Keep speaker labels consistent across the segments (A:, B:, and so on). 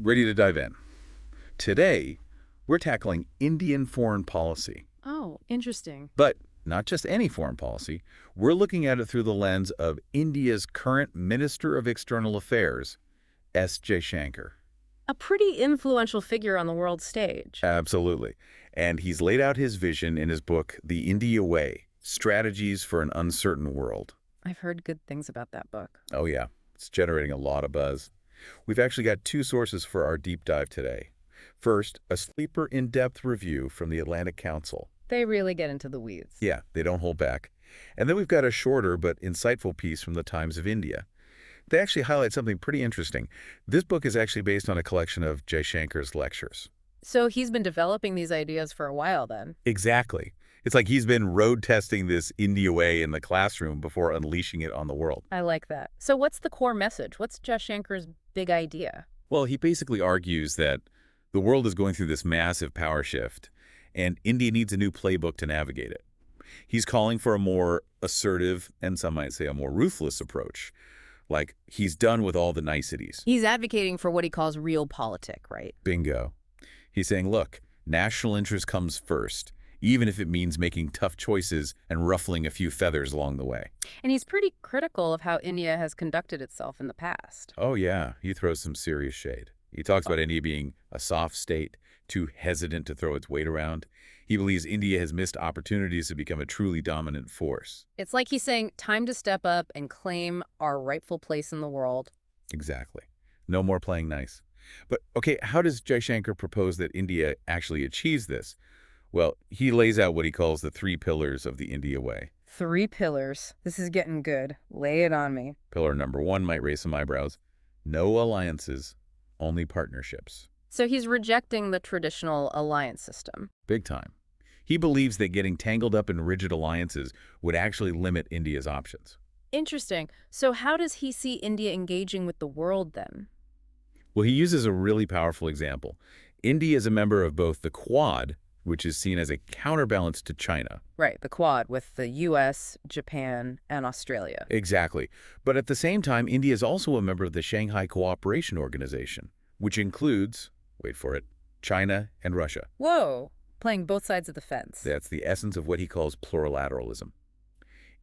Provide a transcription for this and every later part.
A: Ready to dive in. Today, we're tackling Indian foreign policy.
B: Oh, interesting.
A: But not just any foreign policy. We're looking at it through the lens of India's current Minister of External Affairs, S. Jaishankar.
B: A pretty influential figure on the world stage.
A: Absolutely. And he's laid out his vision in his book, The India Way, Strategies for an Uncertain World.
B: I've heard good things about that book.
A: Oh yeah, it's generating a lot of buzz. We've actually got two sources for our deep dive today. First, a sleeper in-depth review from the Atlantic Council.
B: They really get into the weeds.
A: Yeah, they don't hold back. And then we've got a shorter but insightful piece from the Times of India. They actually highlight something pretty interesting. This book is actually based on a collection of Jaishankar's lectures.
B: So he's been developing these ideas for a while then.
A: Exactly. It's like he's been road testing this India way in the classroom before unleashing it on the world.
B: I like that. So what's the core message? What's Jaishankar's big idea?
A: Well, he basically argues that the world is going through this massive power shift, and India needs a new playbook to navigate it. He's calling for a more assertive, and some might say a more ruthless approach. Like, he's done with all the niceties.
B: He's advocating for what he calls realpolitik, right?
A: Bingo. He's saying, look, national interest comes first, even if it means making tough choices and ruffling a few feathers along the way.
B: And he's pretty critical of how India has conducted itself in the past.
A: Oh yeah, he throws some serious shade. He talks about India being a soft state, too hesitant to throw its weight around. He believes India has missed opportunities to become a truly dominant force.
B: It's like he's saying, time to step up and claim our rightful place in the world.
A: Exactly. No more playing nice. But okay, how does Jaishankar propose that India actually achieves this? Well, he lays out what he calls the three pillars of the India way.
B: 3 pillars. This is getting good. Lay it on me.
A: Pillar number 1 might raise some eyebrows. No alliances, only partnerships.
B: So he's rejecting the traditional alliance system.
A: Big time. He believes that getting tangled up in rigid alliances would actually limit India's options.
B: Interesting. So how does he see India engaging with the world then?
A: Well, he uses a really powerful example. India is a member of both the Quad, which is seen as a counterbalance to China.
B: Right, the Quad with the U.S., Japan, and Australia.
A: Exactly. But at the same time, India is also a member of the Shanghai Cooperation Organization, which includes, wait for it, China and Russia.
B: Whoa, playing both sides of the fence.
A: That's the essence of what he calls plurilateralism.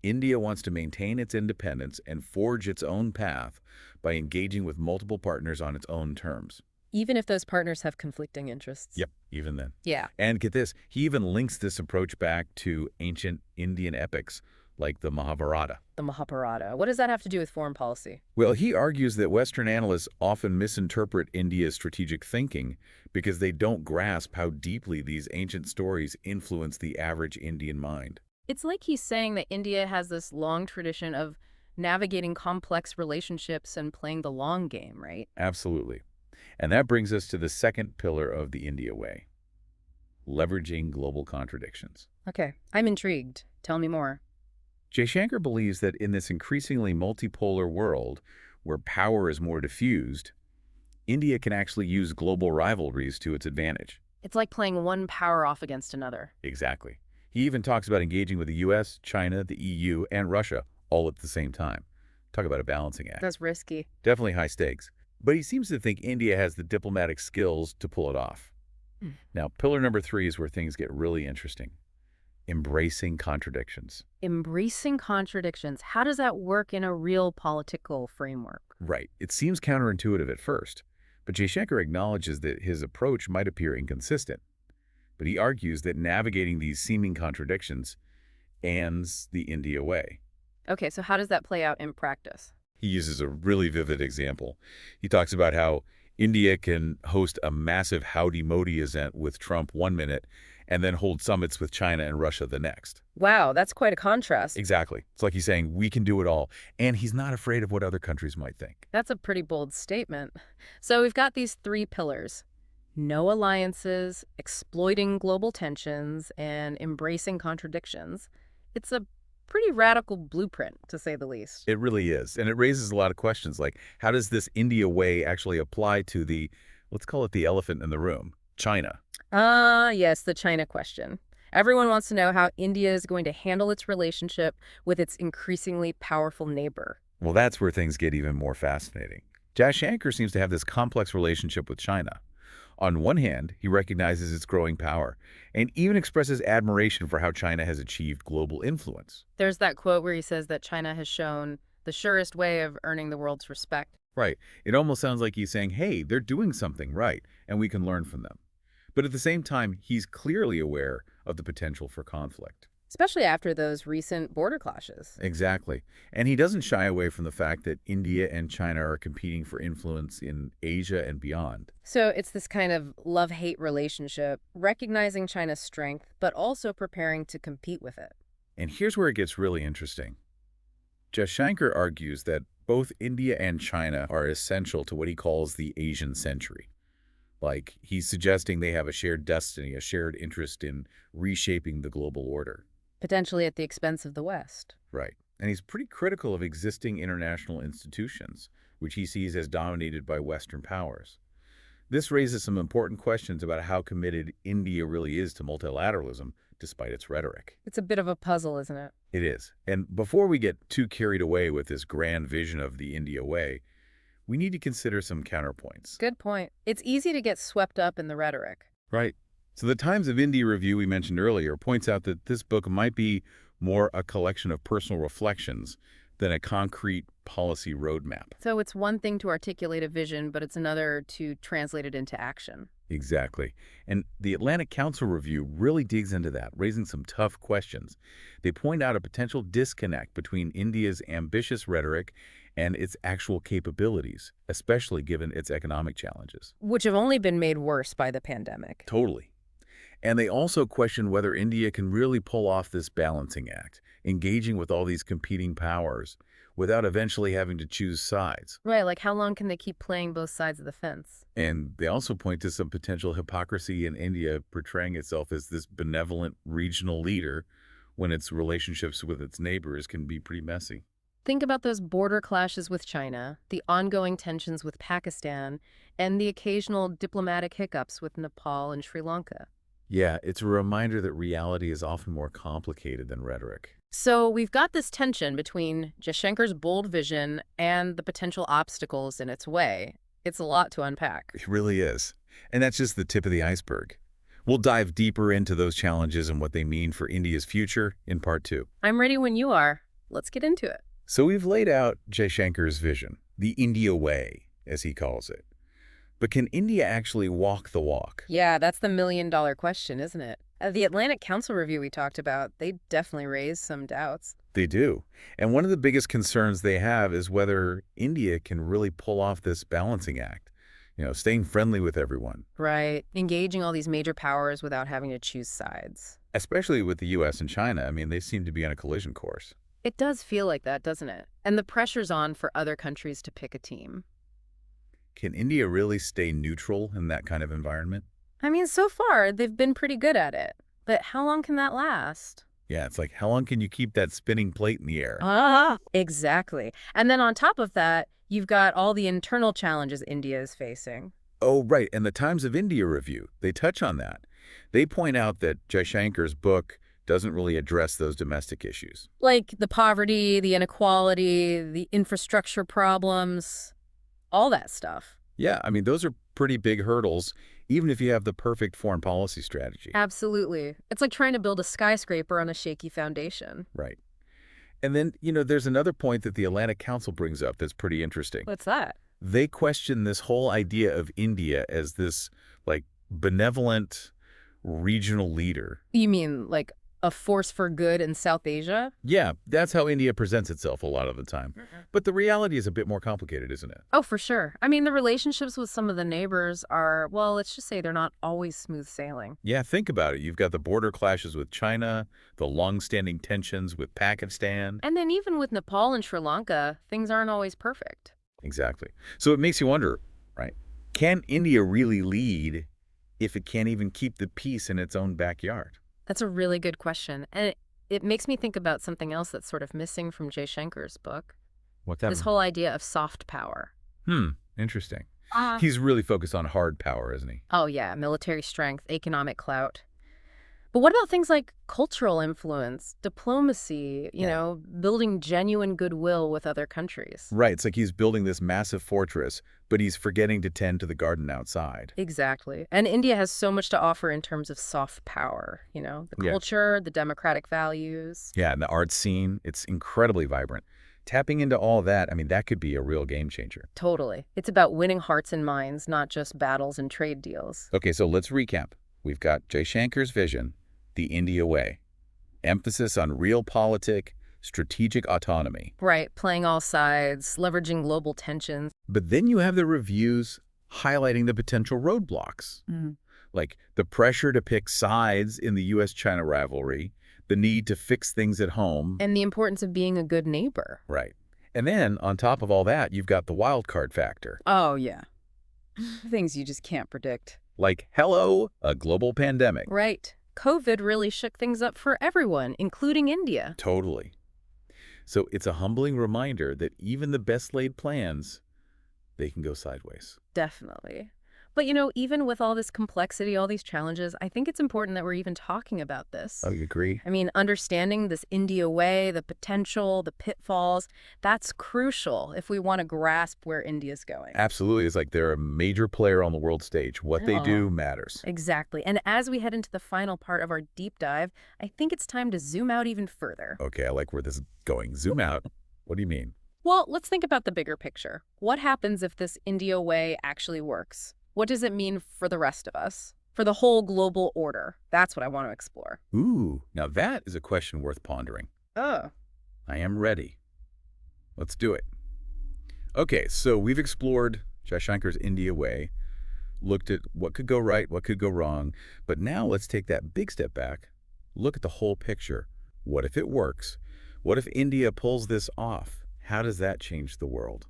A: India wants to maintain its independence and forge its own path by engaging with multiple partners on its own terms.
B: Even if those partners have conflicting interests.
A: Yep, even then.
B: Yeah.
A: And get this, he even links this approach back to ancient Indian epics like the Mahabharata.
B: The Mahabharata. What does that have to do with foreign policy?
A: Well, he argues that Western analysts often misinterpret India's strategic thinking because they don't grasp how deeply these ancient stories influence the average Indian mind.
B: It's like he's saying that India has this long tradition of navigating complex relationships and playing the long game, right?
A: Absolutely. And that brings us to the second pillar of the India way, leveraging global contradictions.
B: Okay, I'm intrigued. Tell me more.
A: Jaishankar believes that in this increasingly multipolar world, where power is more diffused, India can actually use global rivalries to its advantage.
B: It's like playing one power off against another.
A: Exactly. He even talks about engaging with the U.S., China, the EU, and Russia all at the same time. Talk about a balancing act.
B: That's risky.
A: Definitely high stakes. But he seems to think India has the diplomatic skills to pull it off. Now, pillar number 3 is where things get really interesting. Embracing contradictions.
B: Embracing contradictions. How does that work in a real political framework?
A: Right. It seems counterintuitive at first, but Jaishankar acknowledges that his approach might appear inconsistent. But he argues that navigating these seeming contradictions ends the India way.
B: Okay, so how does that play out in practice?
A: He uses a really vivid example. He talks about how India can host a massive Howdy Modi event with Trump one minute and then hold summits with China and Russia the next.
B: Wow, that's quite a contrast.
A: Exactly. It's like he's saying, we can do it all. And he's not afraid of what other countries might think.
B: That's a pretty bold statement. So we've got these 3 pillars. No alliances, exploiting global tensions, and embracing contradictions. It's a pretty radical blueprint, to say the least.
A: It really is. And it raises a lot of questions like, how does this India way actually apply to the, let's call it the elephant in the room, China?
B: Yes, the China question. Everyone wants to know how India is going to handle its relationship with its increasingly powerful neighbor.
A: Well, that's where things get even more fascinating. Jaishankar seems to have this complex relationship with China. On one hand, he recognizes its growing power and even expresses admiration for how China has achieved global influence.
B: There's that quote where he says that China has shown the surest way of earning the world's respect.
A: Right. It almost sounds like he's saying, hey, they're doing something right, and we can learn from them. But at the same time, he's clearly aware of the potential for conflict.
B: Especially after those recent border clashes.
A: Exactly. And he doesn't shy away from the fact that India and China are competing for influence in Asia and beyond.
B: So it's this kind of love-hate relationship, recognizing China's strength, but also preparing to compete with it.
A: And here's where it gets really interesting. Jaishankar argues that both India and China are essential to what he calls the Asian century. Like, he's suggesting they have a shared destiny, a shared interest in reshaping the global order.
B: Potentially at the expense of the West.
A: Right. And he's pretty critical of existing international institutions, which he sees as dominated by Western powers. This raises some important questions about how committed India really is to multilateralism, despite its rhetoric.
B: It's a bit of a puzzle, isn't it?
A: It is. And before we get too carried away with this grand vision of the India way, we need to consider some counterpoints.
B: Good point. It's easy to get swept up in the rhetoric.
A: Right. So the Times of India review we mentioned earlier points out that this book might be more a collection of personal reflections than a concrete policy roadmap.
B: So it's one thing to articulate a vision, but it's another to translate it into action.
A: Exactly. And the Atlantic Council review really digs into that, raising some tough questions. They point out a potential disconnect between India's ambitious rhetoric and its actual capabilities, especially given its economic challenges.
B: Which have only been made worse by the pandemic.
A: Totally. And they also question whether India can really pull off this balancing act, engaging with all these competing powers without eventually having to choose sides.
B: Right, like how long can they keep playing both sides of the fence?
A: And they also point to some potential hypocrisy in India portraying itself as this benevolent regional leader when its relationships with its neighbors can be pretty messy.
B: Think about those border clashes with China, the ongoing tensions with Pakistan, and the occasional diplomatic hiccups with Nepal and Sri Lanka.
A: Yeah, it's a reminder that reality is often more complicated than rhetoric.
B: So we've got this tension between Jaishankar's bold vision and the potential obstacles in its way. It's a lot to unpack.
A: It really is. And that's just the tip of the iceberg. We'll dive deeper into those challenges and what they mean for India's future in part 2.
B: I'm ready when you are. Let's get into it.
A: So we've laid out Jaishankar's vision, the India way, as he calls it. But can India actually walk the walk?
B: Yeah, that's the million-dollar question, isn't it? The Atlantic Council review we talked about, they definitely raised some doubts.
A: They do. And one of the biggest concerns they have is whether India can really pull off this balancing act, staying friendly with everyone.
B: Right. Engaging all these major powers without having to choose sides.
A: Especially with the U.S. and China. I mean, they seem to be on a collision course.
B: It does feel like that, doesn't it? And the pressure's on for other countries to pick a team.
A: Can India really stay neutral in that kind of environment?
B: I mean, so far, they've been pretty good at it. But how long can that last?
A: Yeah, it's like, how long can you keep that spinning plate in the air?
B: Exactly. And then on top of that, you've got all the internal challenges India is facing.
A: Oh, right. And the Times of India review, they touch on that. They point out that Jaishankar's book doesn't really address those domestic issues.
B: Like the poverty, the inequality, the infrastructure problems, all that stuff.
A: Yeah, I mean, those are pretty big hurdles, even if you have the perfect foreign policy strategy.
B: Absolutely. It's like trying to build a skyscraper on a shaky foundation.
A: Right. And then, there's another point that the Atlantic Council brings up that's pretty interesting.
B: What's that?
A: They question this whole idea of India as this, benevolent regional leader.
B: You mean like a force for good in South Asia?
A: Yeah, that's how India presents itself a lot of the time. But the reality is a bit more complicated, isn't it?
B: Oh, for sure. I mean, the relationships with some of the neighbors are, well, let's just say they're not always smooth sailing.
A: Yeah, think about it. You've got the border clashes with China, the long-standing tensions with Pakistan.
B: And then even with Nepal and Sri Lanka, things aren't always perfect.
A: Exactly. So it makes you wonder, right? Can India really lead if it can't even keep the peace in its own backyard?
B: That's a really good question. And it makes me think about something else that's sort of missing from Jaishankar's book.
A: What's that?
B: This whole idea of soft power.
A: Interesting. He's really focused on hard power, isn't he?
B: Oh, yeah, military strength, economic clout. But what about things like cultural influence, diplomacy,
A: Yeah.
B: building genuine goodwill with other countries?
A: Right, it's like he's building this massive fortress, but he's forgetting to tend to the garden outside.
B: Exactly. And India has so much to offer in terms of soft power, the
A: Yeah.
B: culture, the democratic values.
A: Yeah, and the art scene, it's incredibly vibrant. Tapping into all that, I mean, that could be a real game changer.
B: Totally. It's about winning hearts and minds, not just battles and trade deals.
A: Okay, so let's recap. We've got Jaishankar's vision, the India way, emphasis on realpolitik, strategic autonomy.
B: Right, playing all sides, leveraging global tensions.
A: But then you have the reviews highlighting the potential roadblocks, like the pressure to pick sides in the U.S.-China rivalry, the need to fix things at home.
B: And the importance of being a good neighbor.
A: Right. And then, on top of all that, you've got the wild card factor.
C: Oh, yeah. Things you just can't predict.
A: Like, hello, a global pandemic.
B: Right. COVID really shook things up for everyone, including India.
A: Totally. So it's a humbling reminder that even the best laid plans, they can go sideways.
B: Definitely. But even with all this complexity, all these challenges, I think it's important that we're even talking about this.
A: Oh, you agree?
B: I mean, understanding this India way, the potential, the pitfalls, that's crucial if we want to grasp where India's going.
A: Absolutely. It's like they're a major player on the world stage. What they do matters.
B: Exactly. And as we head into the final part of our deep dive, I think it's time to zoom out even further.
A: Okay, I like where this is going. Zoom out. What do you mean?
B: Well, let's think about the bigger picture. What happens if this India way actually works? What does it mean for the rest of us? For the whole global order? That's what I want to explore.
A: Ooh, now that is a question worth pondering.
B: Oh.
A: I am ready. Let's do it. Okay, so we've explored Jaishankar's India way, looked at what could go right, what could go wrong, but now let's take that big step back, look at the whole picture. What if it works? What if India pulls this off? How does that change the world?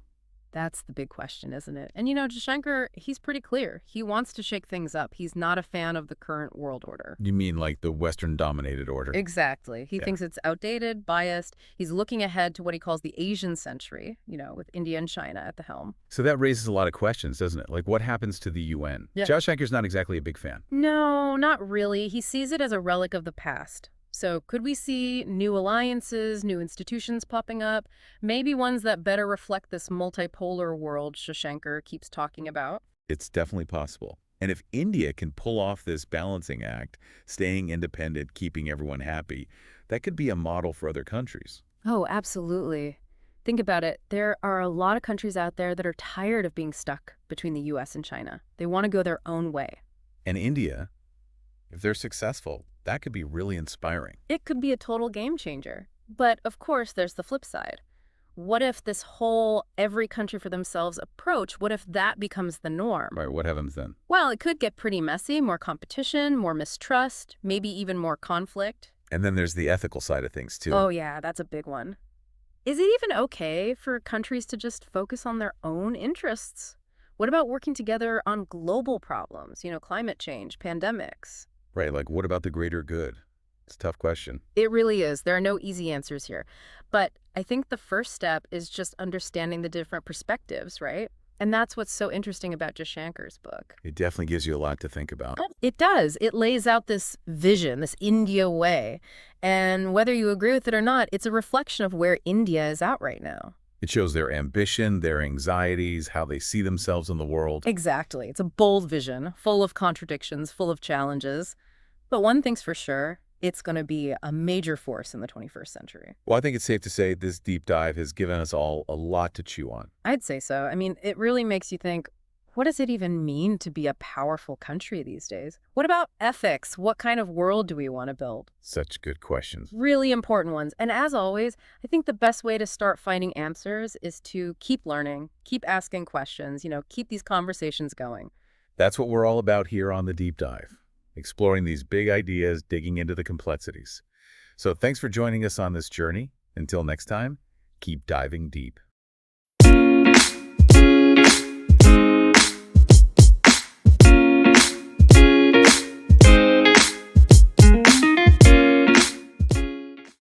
B: That's the big question, isn't it? And Jaishankar, he's pretty clear. He wants to shake things up. He's not a fan of the current world order.
A: You mean like the Western-dominated order?
B: Exactly. He
A: Yeah.
B: thinks it's outdated, biased. He's looking ahead to what he calls the Asian century, with India and China at the helm.
A: So that raises a lot of questions, doesn't it? Like what happens to the UN?
B: Yeah.
A: Jaishankar's not exactly a big fan.
B: No, not really. He sees it as a relic of the past. So could we see new alliances, new institutions popping up, maybe ones that better reflect this multipolar world Jaishankar keeps talking about?
A: It's definitely possible. And if India can pull off this balancing act, staying independent, keeping everyone happy, that could be a model for other countries.
B: Oh, absolutely. Think about it. There are a lot of countries out there that are tired of being stuck between the U.S. and China. They want to go their own way.
A: And India, if they're successful, that could be really inspiring.
B: It could be a total game changer. But of course, there's the flip side. What if this whole every country for themselves approach, what if that becomes the norm?
A: Right, what happens then?
B: Well, it could get pretty messy, more competition, more mistrust, maybe even more conflict.
A: And then there's the ethical side of things, too.
B: Oh yeah, that's a big one. Is it even okay for countries to just focus on their own interests? What about working together on global problems, climate change, pandemics?
A: Right, like what about the greater good? It's a tough question.
B: It really is. There are no easy answers here. But I think the first step is just understanding the different perspectives, right? And that's what's so interesting about Jaishankar's book.
A: It definitely gives you a lot to think about.
B: It does. It lays out this vision, this India way. And whether you agree with it or not, it's a reflection of where India is at right now.
A: It shows their ambition, their anxieties, how they see themselves in the world.
B: Exactly. It's a bold vision, full of contradictions, full of challenges. But one thing's for sure, it's going to be a major force in the 21st century.
A: Well, I think it's safe to say this deep dive has given us all a lot to chew on.
B: I'd say so. I mean, it really makes you think, what does it even mean to be a powerful country these days? What about ethics? What kind of world do we want to build?
A: Such good questions.
B: Really important ones. And as always, I think the best way to start finding answers is to keep learning, keep asking questions, keep these conversations going.
A: That's what we're all about here on The Deep Dive, exploring these big ideas, digging into the complexities. So thanks for joining us on this journey. Until next time, keep diving deep.